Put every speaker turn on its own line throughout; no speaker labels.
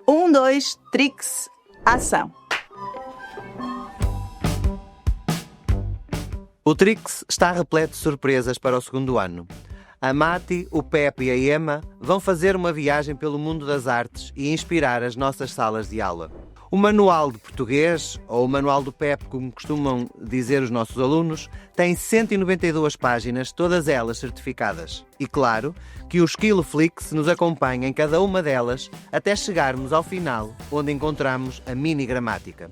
Um, dois, Trix, ação.
O Trix está repleto de surpresas para o segundo ano. A Mati, o Pepe e a Emma vão fazer uma viagem pelo mundo das artes e inspirar as nossas salas de aula. O manual de português, ou o manual do Pepe, como costumam dizer os nossos alunos, tem 192 páginas, todas elas certificadas. E claro que o Skillflix nos acompanha em cada uma delas até chegarmos ao final, onde encontramos a mini gramática.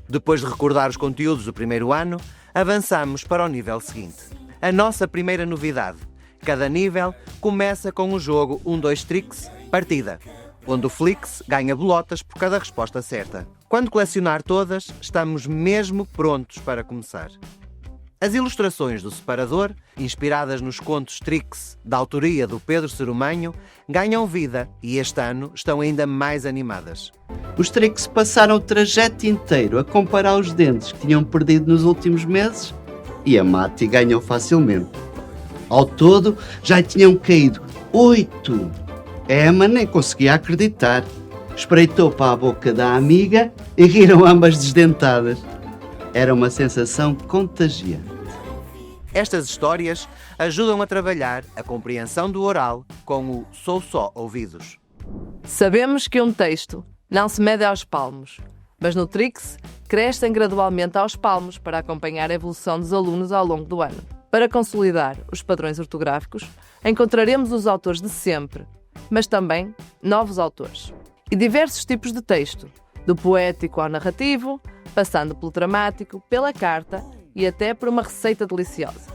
Depois de recordar os conteúdos do primeiro ano, avançamos para o nível seguinte. A nossa primeira novidade. Cada nível começa com o jogo 1, 2, Trix, partida, onde o Flix ganha bolotas por cada resposta certa. Quando colecionar todas, estamos mesmo prontos para começar. As ilustrações do separador, inspiradas nos contos Trix, da autoria do Pedro Cerumanho, ganham vida e este ano estão ainda mais animadas.
Os Trix passaram o trajeto inteiro a comparar os dentes que tinham perdido nos últimos meses e a Mati ganhou facilmente. Ao todo, já tinham caído 8. A Emma nem conseguia acreditar. Espreitou para a boca da amiga e riram ambas desdentadas. Era uma sensação contagiante.
Estas histórias ajudam a trabalhar a compreensão do oral com o sou só ouvidos.
Sabemos que um texto não se mede aos palmos, mas no Trix crescem gradualmente aos palmos para acompanhar a evolução dos alunos ao longo do ano. Para consolidar os padrões ortográficos, encontraremos os autores de sempre, mas também novos autores. E diversos tipos de texto, do poético ao narrativo, passando pelo dramático, pela carta e até por uma receita deliciosa.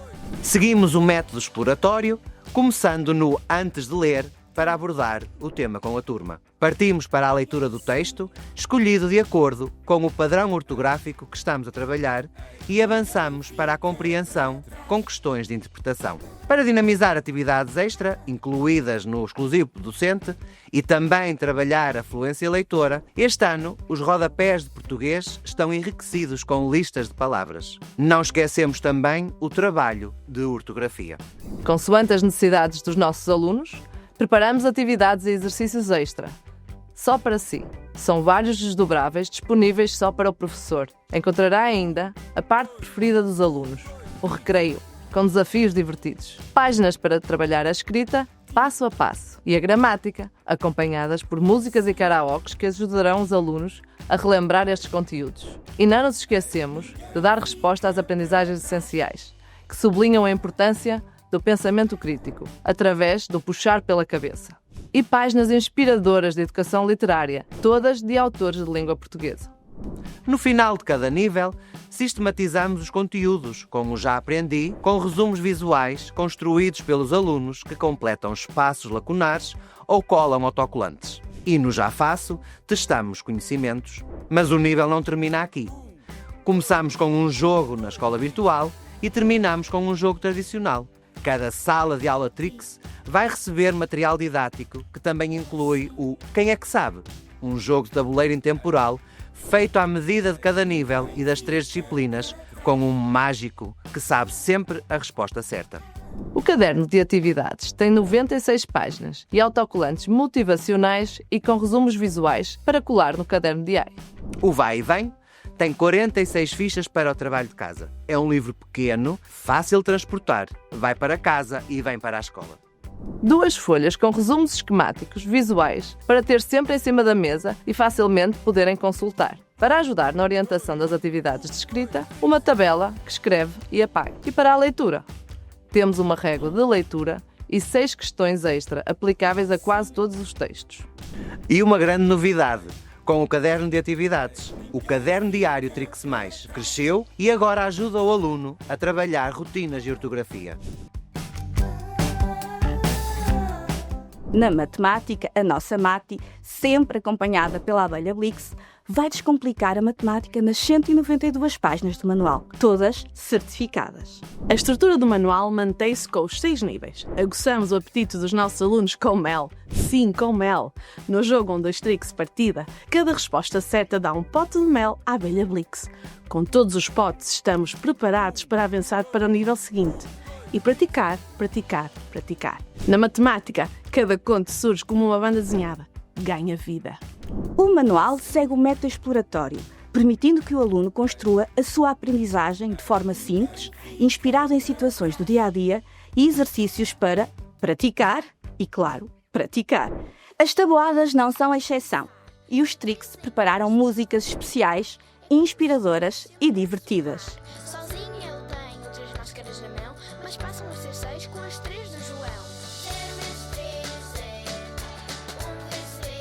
Seguimos o método exploratório, começando no antes de ler, para abordar o tema com a turma. Partimos para a leitura do texto, escolhido de acordo com o padrão ortográfico que estamos a trabalhar, e avançamos para a compreensão com questões de interpretação. Para dinamizar atividades extra, incluídas no exclusivo docente, e também trabalhar a fluência leitora, este ano os rodapés de português estão enriquecidos com listas de palavras. Não esquecemos também o trabalho de ortografia.
Consoante as necessidades dos nossos alunos, preparamos atividades e exercícios extra, só para si. São vários desdobráveis disponíveis só para o professor. Encontrará ainda a parte preferida dos alunos, o recreio, com desafios divertidos. Páginas para trabalhar a escrita, passo a passo, e a gramática, acompanhadas por músicas e karaokes que ajudarão os alunos a relembrar estes conteúdos. E não nos esquecemos de dar resposta às aprendizagens essenciais, que sublinham a importância do pensamento crítico, através do puxar pela cabeça. E páginas inspiradoras de educação literária, todas de autores de língua portuguesa.
No final de cada nível, sistematizamos os conteúdos, como o já aprendi, com resumos visuais construídos pelos alunos que completam espaços lacunares ou colam autocolantes. E no já faço, testamos conhecimentos. Mas o nível não termina aqui. Começamos com um jogo na escola virtual e terminamos com um jogo tradicional. Cada sala de aula Trix vai receber material didático que também inclui o Quem é que sabe? Um jogo de tabuleiro intemporal feito à medida de cada nível e das 3 disciplinas, com um mágico que sabe sempre a resposta certa.
O caderno de atividades tem 96 páginas e autocolantes motivacionais e com resumos visuais para colar no caderno diário.
O Vai e Vem tem 46 fichas para o trabalho de casa. É um livro pequeno, fácil de transportar. Vai para casa e vem para a escola.
2 folhas com resumos esquemáticos visuais para ter sempre em cima da mesa e facilmente poderem consultar. Para ajudar na orientação das atividades de escrita, uma tabela que escreve e apaga. E para a leitura, temos uma régua de leitura e 6 questões extra aplicáveis a quase todos os textos.
E uma grande novidade, com o caderno de atividades. O caderno diário Trix Mais cresceu e agora ajuda o aluno a trabalhar rotinas de ortografia.
Na matemática, a nossa Mati, sempre acompanhada pela abelha Blix, vai descomplicar a matemática nas 192 páginas do manual, todas certificadas.
A estrutura do manual mantém-se com os 6 níveis. Aguçamos o apetite dos nossos alunos com mel. Sim, com mel. No jogo 1, 2, Trix partida, cada resposta certa dá um pote de mel à abelha Blix. Com todos os potes, estamos preparados para avançar para o nível seguinte. E praticar, praticar, praticar. Na matemática, cada conto surge como uma banda desenhada. Ganha vida.
O manual segue o método exploratório, permitindo que o aluno construa a sua aprendizagem de forma simples, inspirada em situações do dia-a-dia e exercícios para praticar e, claro, praticar. As tabuadas não são a exceção e os Trix prepararam músicas especiais, inspiradoras e divertidas.
Sozinha eu tenho 3 máscaras na mão, mas passam a ser 6 com as 3 do João. 0 vezes 3 é 1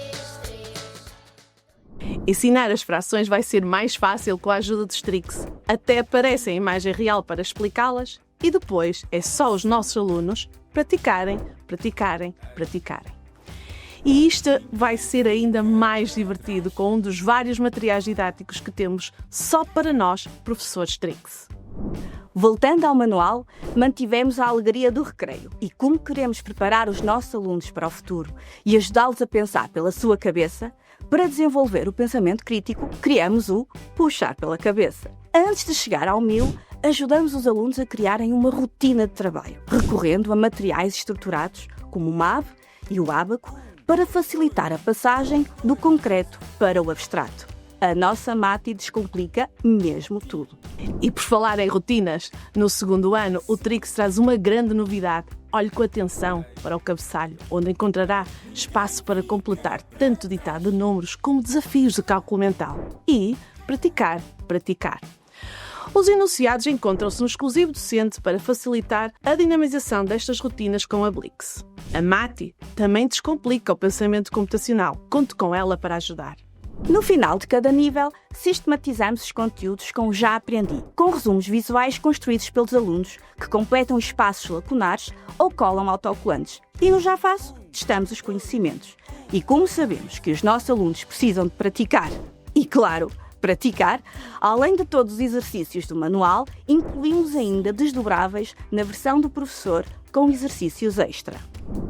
vezes 3.
Ensinar as frações vai ser mais fácil com a ajuda dos Trix. Até aparece a imagem real para explicá-las e depois é só os nossos alunos praticarem, praticarem, praticarem. E isto vai ser ainda mais divertido com um dos vários materiais didáticos que temos só para nós, professores Trix.
Voltando ao manual, mantivemos a alegria do recreio e como queremos preparar os nossos alunos para o futuro e ajudá-los a pensar pela sua cabeça, para desenvolver o pensamento crítico, criamos o Puxar pela Cabeça. Antes de chegar ao 1000, ajudamos os alunos a criarem uma rotina de trabalho, recorrendo a materiais estruturados como o MAB e o ábaco, para facilitar a passagem do concreto para o abstrato. A nossa Mati descomplica mesmo tudo.
E por falar em rotinas, no 2º ano o Trix traz uma grande novidade. Olhe com atenção para o cabeçalho, onde encontrará espaço para completar tanto ditado de números como desafios de cálculo mental. E praticar, praticar. Os enunciados encontram-se no exclusivo docente para facilitar a dinamização destas rotinas com a Blix. A Mati também descomplica o pensamento computacional. Conte com ela para ajudar.
No final de cada nível, sistematizamos os conteúdos com o Já Aprendi, com resumos visuais construídos pelos alunos que completam espaços lacunares ou colam autocolantes. E no Já Faço, testamos os conhecimentos. E como sabemos que os nossos alunos precisam de praticar, e claro, praticar, além de todos os exercícios do manual, incluímos ainda desdobráveis na versão do professor com exercícios extra.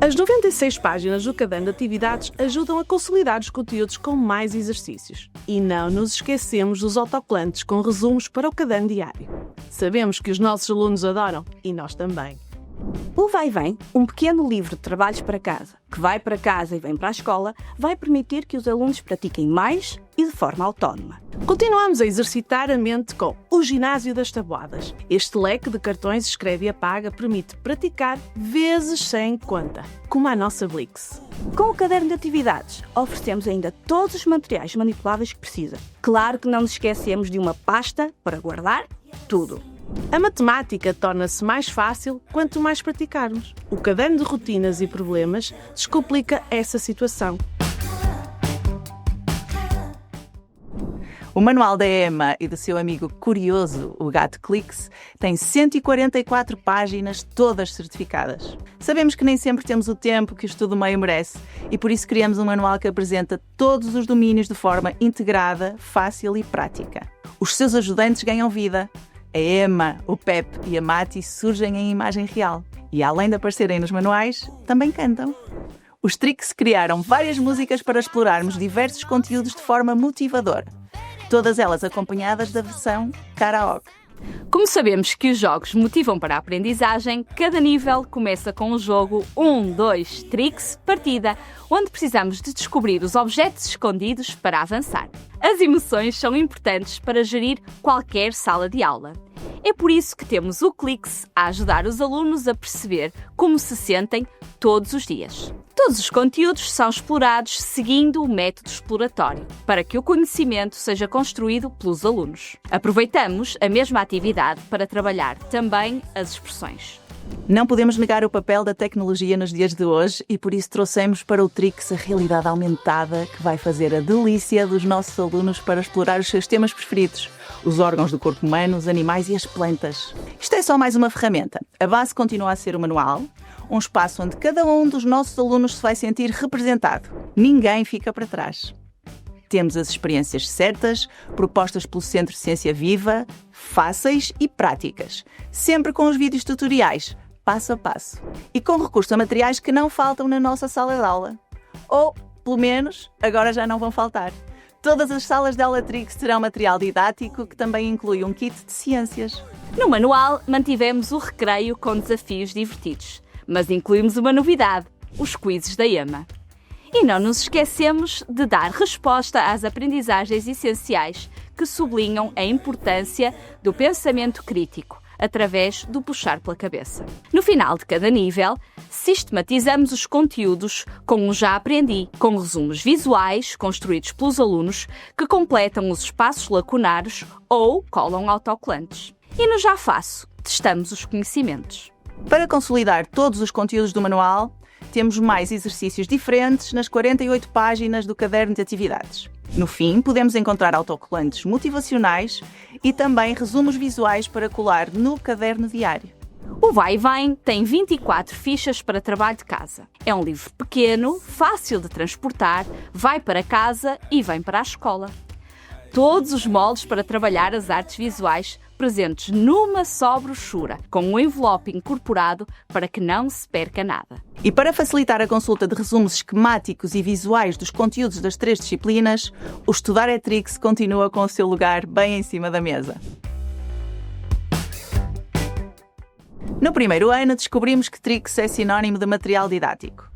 As 96 páginas do caderno de atividades ajudam a consolidar os conteúdos com mais exercícios. E não nos esquecemos dos autocolantes com resumos para o caderno diário. Sabemos que os nossos alunos adoram e nós também.
O Vai Vem, um pequeno livro de trabalhos para casa, que vai para casa e vem para a escola, vai permitir que os alunos pratiquem mais e de forma autónoma.
Continuamos a exercitar a mente com o Ginásio das Tabuadas. Este leque de cartões escreve e apaga permite praticar vezes sem conta, como a nossa Blix.
Com o caderno de atividades, oferecemos ainda todos os materiais manipuláveis que precisa. Claro que não nos esquecemos de uma pasta para guardar tudo.
A matemática torna-se mais fácil quanto mais praticarmos. O caderno de rotinas e problemas descomplica essa situação.
O manual da Emma e do seu amigo curioso, o gato Clix, tem 144 páginas, todas certificadas. Sabemos que nem sempre temos o tempo que o estudo meio merece e por isso criamos um manual que apresenta todos os domínios de forma integrada, fácil e prática. Os seus ajudantes ganham vida. A Emma, o Pep e a Mati surgem em imagem real. E além de aparecerem nos manuais, também cantam. Os Trix criaram várias músicas para explorarmos diversos conteúdos de forma motivadora. Todas elas acompanhadas da versão karaoke.
Como sabemos que os jogos motivam para a aprendizagem, cada nível começa com o jogo 1, 2, Trix, partida, onde precisamos de descobrir os objetos escondidos para avançar. As emoções são importantes para gerir qualquer sala de aula. É por isso que temos o Clix a ajudar os alunos a perceber como se sentem todos os dias. Todos os conteúdos são explorados seguindo o método exploratório, para que o conhecimento seja construído pelos alunos. Aproveitamos a mesma atividade para trabalhar também as expressões.
Não podemos negar o papel da tecnologia nos dias de hoje e por isso trouxemos para o Trix a realidade aumentada que vai fazer a delícia dos nossos alunos para explorar os seus temas preferidos, os órgãos do corpo humano, os animais e as plantas. Isto é só mais uma ferramenta. A base continua a ser o manual, um espaço onde cada um dos nossos alunos se vai sentir representado. Ninguém fica para trás. Temos as experiências certas, propostas pelo Centro Ciência Viva, fáceis e práticas, sempre com os vídeos tutoriais, passo a passo, e com recurso a materiais que não faltam na nossa sala de aula. Ou, pelo menos, agora já não vão faltar. Todas as salas de aula Trix terão material didático que também inclui um kit de ciências.
No manual, mantivemos o recreio com desafios divertidos, mas incluímos uma novidade, os quizzes da EMA. E não nos esquecemos de dar resposta às aprendizagens essenciais que sublinham a importância do pensamento crítico, através do puxar pela cabeça. No final de cada nível, sistematizamos os conteúdos com o Já Aprendi, com resumos visuais construídos pelos alunos que completam os espaços lacunares ou colam autocolantes. E no Já Faço, testamos os conhecimentos.
Para consolidar todos os conteúdos do manual, temos mais exercícios diferentes nas 48 páginas do caderno de atividades. No fim, podemos encontrar autocolantes motivacionais e também resumos visuais para colar no caderno diário.
O Vai e Vem tem 24 fichas para trabalho de casa. É um livro pequeno, fácil de transportar, vai para casa e vem para a escola. Todos os moldes para trabalhar as artes visuais presentes numa só brochura, com um envelope incorporado para que não se perca nada.
E para facilitar a consulta de resumos esquemáticos e visuais dos conteúdos das 3 disciplinas, o Estudar é Trix continua com o seu lugar bem em cima da mesa. No primeiro ano, descobrimos que Trix é sinónimo de material didático.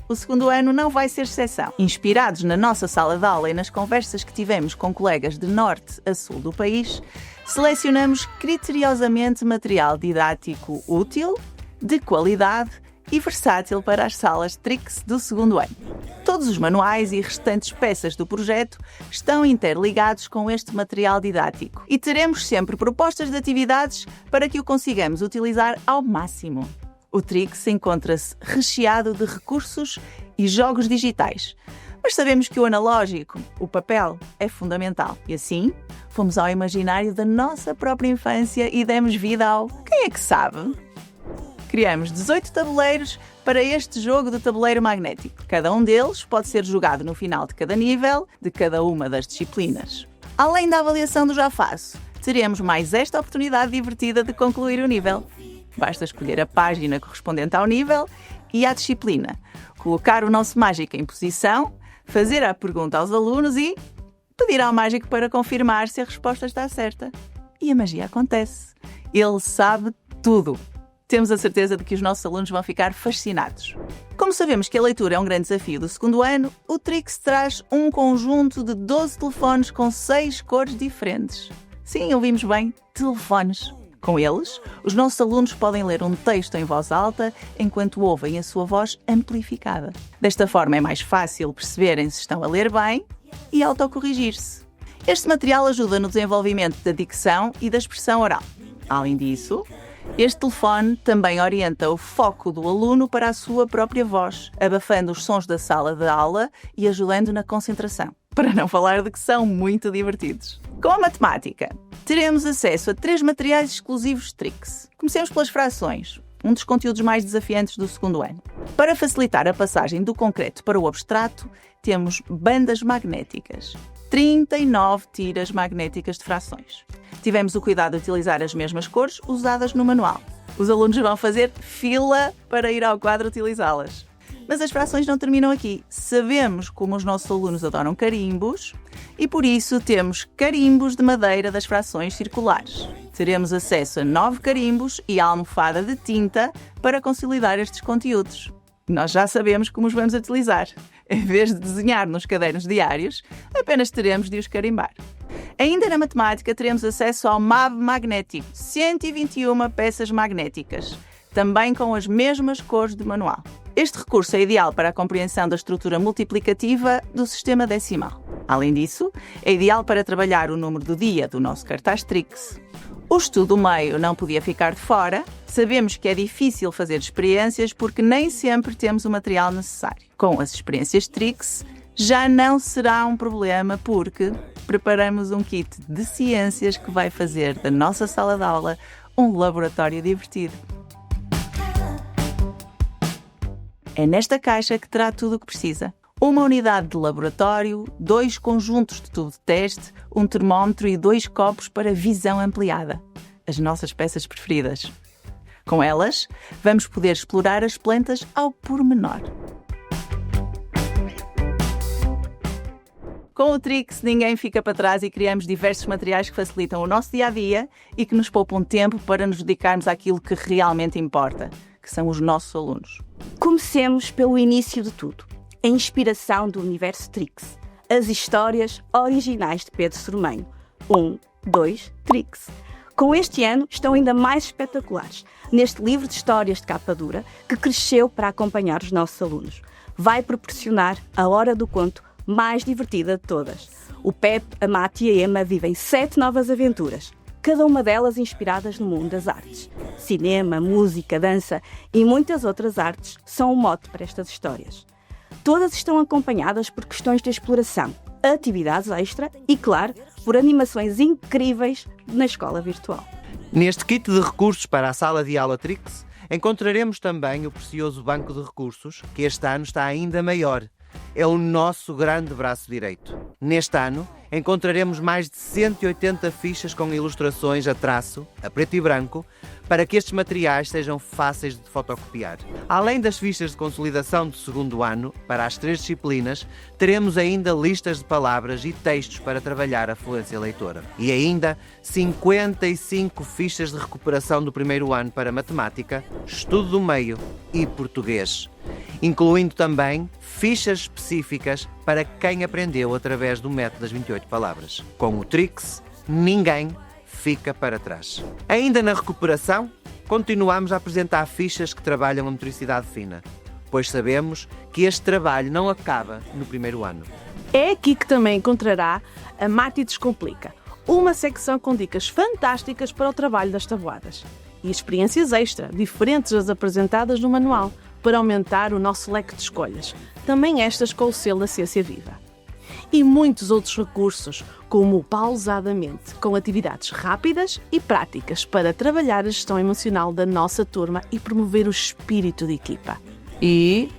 O segundo ano não vai ser exceção. Inspirados na nossa sala de aula e nas conversas que tivemos com colegas de norte a sul do país, selecionamos criteriosamente material didático útil, de qualidade e versátil para as salas Trix do segundo ano. Todos os manuais e restantes peças do projeto estão interligados com este material didático e teremos sempre propostas de atividades para que o consigamos utilizar ao máximo. O Trix encontra-se recheado de recursos e jogos digitais, mas sabemos que o analógico, o papel, é fundamental. E assim, fomos ao imaginário da nossa própria infância e demos vida ao Quem é que sabe? Criamos 18 tabuleiros para este jogo do tabuleiro magnético. Cada um deles pode ser jogado no final de cada nível, de cada uma das disciplinas. Além da avaliação do Já Faço, teremos mais esta oportunidade divertida de concluir o nível. Basta escolher a página correspondente ao nível e à disciplina, colocar o nosso mágico em posição, fazer a pergunta aos alunos e pedir ao mágico para confirmar se a resposta está certa. E a magia acontece. Ele sabe tudo. Temos a certeza de que os nossos alunos vão ficar fascinados. Como sabemos que a leitura é um grande desafio do segundo ano, o Trix traz um conjunto de 12 telefones com 6 cores diferentes. Sim, ouvimos bem, telefones. Com eles, os nossos alunos podem ler um texto em voz alta enquanto ouvem a sua voz amplificada. Desta forma é mais fácil perceberem se estão a ler bem e autocorrigir-se. Este material ajuda no desenvolvimento da dicção e da expressão oral. Além disso, este telefone também orienta o foco do aluno para a sua própria voz, abafando os sons da sala de aula e ajudando na concentração. Para não falar de que são muito divertidos. Com a matemática, teremos acesso a 3 materiais exclusivos Trix. Comecemos pelas frações, um dos conteúdos mais desafiantes do segundo ano. Para facilitar a passagem do concreto para o abstrato, temos bandas magnéticas. 39 tiras magnéticas de frações. Tivemos o cuidado de utilizar as mesmas cores usadas no manual. Os alunos vão fazer fila para ir ao quadro utilizá-las. Mas as frações não terminam aqui. Sabemos como os nossos alunos adoram carimbos e por isso temos carimbos de madeira das frações circulares. Teremos acesso a 9 carimbos e a almofada de tinta para consolidar estes conteúdos. Nós já sabemos como os vamos utilizar. Em vez de desenhar nos cadernos diários, apenas teremos de os carimbar. Ainda na matemática teremos acesso ao MAB magnético, 121 peças magnéticas, também com as mesmas cores do manual. Este recurso é ideal para a compreensão da estrutura multiplicativa do sistema decimal. Além disso, é ideal para trabalhar o número do dia do nosso cartaz Trix. O estudo do meio não podia ficar de fora. Sabemos que é difícil fazer experiências porque nem sempre temos o material necessário. Com as experiências Trix, já não será um problema porque preparamos um kit de ciências que vai fazer da nossa sala de aula um laboratório divertido. É nesta caixa que terá tudo o que precisa. Uma unidade de laboratório, 2 conjuntos de tubo de teste, um termómetro e 2 copos para visão ampliada. As nossas peças preferidas. Com elas, vamos poder explorar as plantas ao pormenor. Com o Trix, ninguém fica para trás e criamos diversos materiais que facilitam o nosso dia-a-dia e que nos poupam tempo para nos dedicarmos àquilo que realmente importa, que são os nossos alunos.
Comecemos pelo início de tudo. A inspiração do universo Trix. As histórias originais de Pedro Sormanho. 1, 2, Trix. Com este ano estão ainda mais espetaculares neste livro de histórias de capa dura que cresceu para acompanhar os nossos alunos. Vai proporcionar a hora do conto mais divertida de todas. O Pep, a Mati e a Emma vivem 7 novas aventuras, cada uma delas inspiradas no mundo das artes. Cinema, música, dança e muitas outras artes são o mote para estas histórias. Todas estão acompanhadas por questões de exploração, atividades extra e, claro, por animações incríveis na escola virtual.
Neste kit de recursos para a sala de aula Trix, encontraremos também o precioso banco de recursos, que este ano está ainda maior. É o nosso grande braço direito. Neste ano, encontraremos mais de 180 fichas com ilustrações a traço, a preto e branco, para que estes materiais sejam fáceis de fotocopiar. Além das fichas de consolidação do segundo ano, para as 3 disciplinas, teremos ainda listas de palavras e textos para trabalhar a fluência leitora. E ainda 55 fichas de recuperação do primeiro ano para matemática, estudo do meio e português, incluindo também fichas específicas para quem aprendeu através do método das 28 palavras. Com o Trix, ninguém fica para trás. Ainda na recuperação, continuamos a apresentar fichas que trabalham a motricidade fina, pois sabemos que este trabalho não acaba no primeiro ano.
É aqui que também encontrará a Mati Descomplica, uma secção com dicas fantásticas para o trabalho das tabuadas e experiências extra, diferentes das apresentadas no manual, para aumentar o nosso leque de escolhas, também estas com o selo da Ciência Viva. E muitos outros recursos, como o Pausadamente, com atividades rápidas e práticas para trabalhar a gestão emocional da nossa turma e promover o espírito de equipa.
E,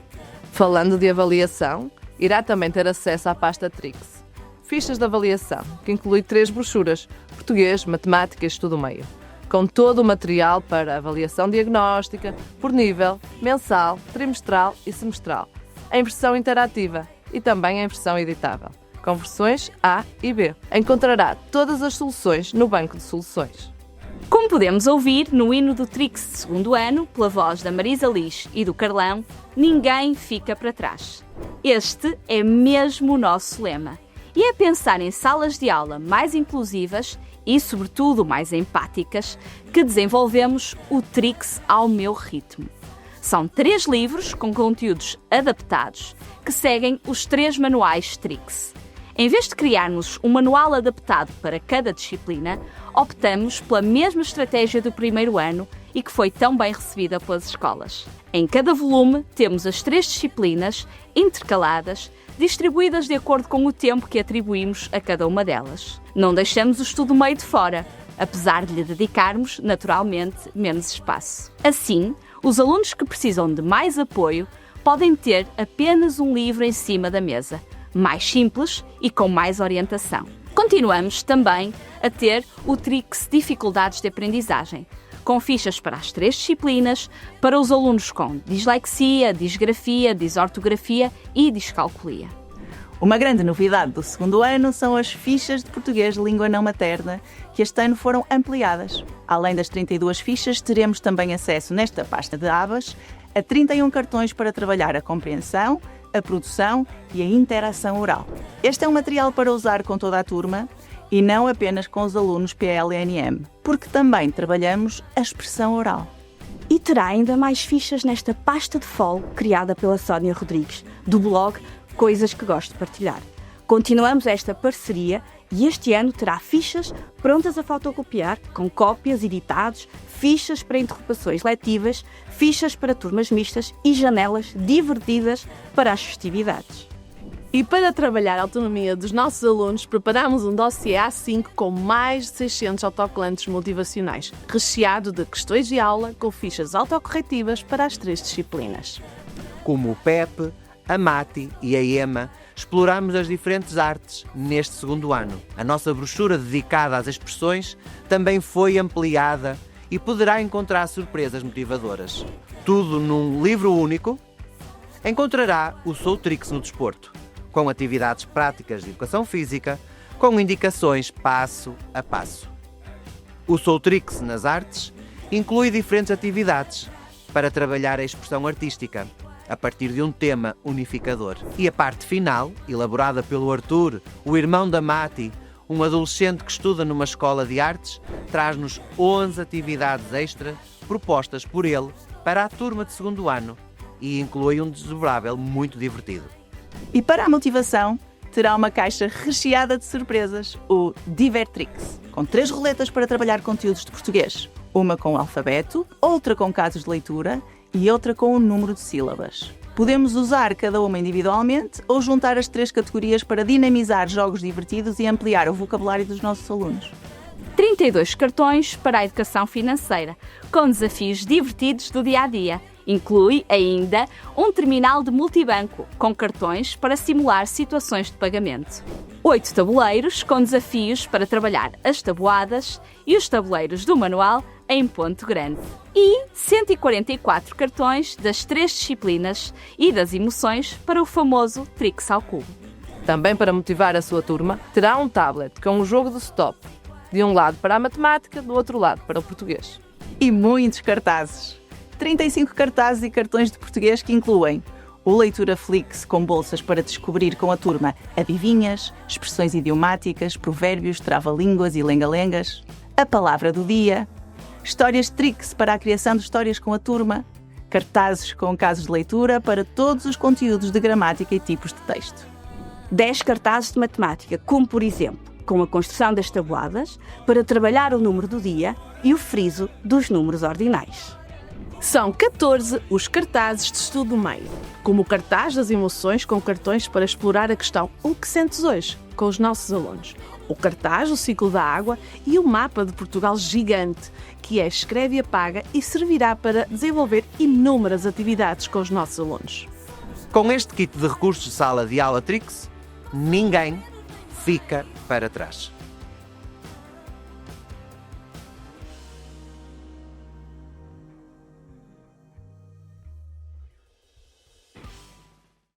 falando de avaliação, irá também ter acesso à pasta Trix. Fichas de avaliação, que inclui 3 brochuras, português, matemática e estudo meio, com todo o material para avaliação diagnóstica, por nível, mensal, trimestral e semestral, em versão interativa e também em versão editável, com versões A e B. Encontrará todas as soluções no banco de soluções.
Como podemos ouvir no hino do Trix de segundo ano, pela voz da Marisa Liz e do Carlão, ninguém fica para trás. Este é mesmo o nosso lema. E é pensar em salas de aula mais inclusivas e, sobretudo, mais empáticas, que desenvolvemos o Trix ao meu ritmo. São 3 livros com conteúdos adaptados que seguem os 3 manuais Trix. Em vez de criarmos um manual adaptado para cada disciplina, optamos pela mesma estratégia do primeiro ano e que foi tão bem recebida pelas escolas. Em cada volume temos as 3 disciplinas intercaladas, distribuídas de acordo com o tempo que atribuímos a cada uma delas. Não deixamos o estudo meio de fora, apesar de lhe dedicarmos, naturalmente, menos espaço. Assim, os alunos que precisam de mais apoio podem ter apenas um livro em cima da mesa, mais simples e com mais orientação. Continuamos também a ter o Trix Dificuldades de Aprendizagem, com fichas para as 3 disciplinas, para os alunos com dislexia, disgrafia, disortografia e discalculia.
Uma grande novidade do segundo ano são as fichas de português de língua não materna, que este ano foram ampliadas. Além das 32 fichas, teremos também acesso nesta pasta de abas a 31 cartões para trabalhar a compreensão, a produção e a interação oral. Este é um material para usar com toda a turma E não apenas com os alunos PLNM, porque também trabalhamos a expressão oral.
E terá ainda mais fichas nesta pasta de fole criada pela Sónia Rodrigues, do blog Coisas que Gosto de Partilhar. Continuamos esta parceria e este ano terá fichas prontas a fotocopiar, com cópias, editados, fichas para interrogações letivas, fichas para turmas mistas e janelas divertidas para as festividades.
E para trabalhar a autonomia dos nossos alunos, preparamos um dossiê A5 com mais de 600 autocolantes motivacionais, recheado de questões de aula com fichas autocorretivas para as 3 disciplinas.
Como o PEP, a MATI e a EMA, exploramos as diferentes artes neste segundo ano. A nossa brochura dedicada às expressões também foi ampliada e poderá encontrar surpresas motivadoras. Tudo num livro único. Encontrará o Soutrix no desporto, com atividades práticas de educação física, com indicações passo a passo. O Soutrix nas artes inclui diferentes atividades para trabalhar a expressão artística, a partir de um tema unificador. E a parte final, elaborada pelo Arthur, o irmão da Mati, um adolescente que estuda numa escola de artes, traz-nos 11 atividades extra propostas por ele para a turma de segundo ano e inclui um desdobrável muito divertido.
E para a motivação, terá uma caixa recheada de surpresas, o Divertrix, com 3 roletas para trabalhar conteúdos de português. Uma com o alfabeto, outra com casos de leitura e outra com o número de sílabas. Podemos usar cada uma individualmente ou juntar as 3 categorias para dinamizar jogos divertidos e ampliar o vocabulário dos nossos alunos.
32 cartões para a educação financeira, com desafios divertidos do dia-a-dia. Inclui ainda um terminal de multibanco, com cartões para simular situações de pagamento. 8 tabuleiros com desafios para trabalhar as tabuadas e os tabuleiros do manual em ponto grande. E 144 cartões das 3 disciplinas e das emoções para o famoso Trix ao cubo.
Também para motivar a sua turma, terá um tablet com um jogo de stop, de um lado para a matemática, do outro lado para o português.
E muitos cartazes. 35 cartazes e cartões de português que incluem o Leitura Flix com bolsas para descobrir com a turma adivinhas, expressões idiomáticas, provérbios, trava-línguas e lenga-lengas, a palavra do dia, histórias Trix para a criação de histórias com a turma, cartazes com casos de leitura para todos os conteúdos de gramática e tipos de texto.
10 cartazes de matemática, como por exemplo, com a construção das tabuadas, para trabalhar o número do dia e o friso dos números ordinais.
São 14 os cartazes de estudo do meio, como o cartaz das emoções com cartões para explorar a questão "O que sentes hoje?" com os nossos alunos, o cartaz do ciclo da água e o mapa de Portugal gigante, que é Escreve e Apaga e servirá para desenvolver inúmeras atividades com os nossos alunos.
Com este kit de recursos de sala de aula Trix, ninguém fica para trás.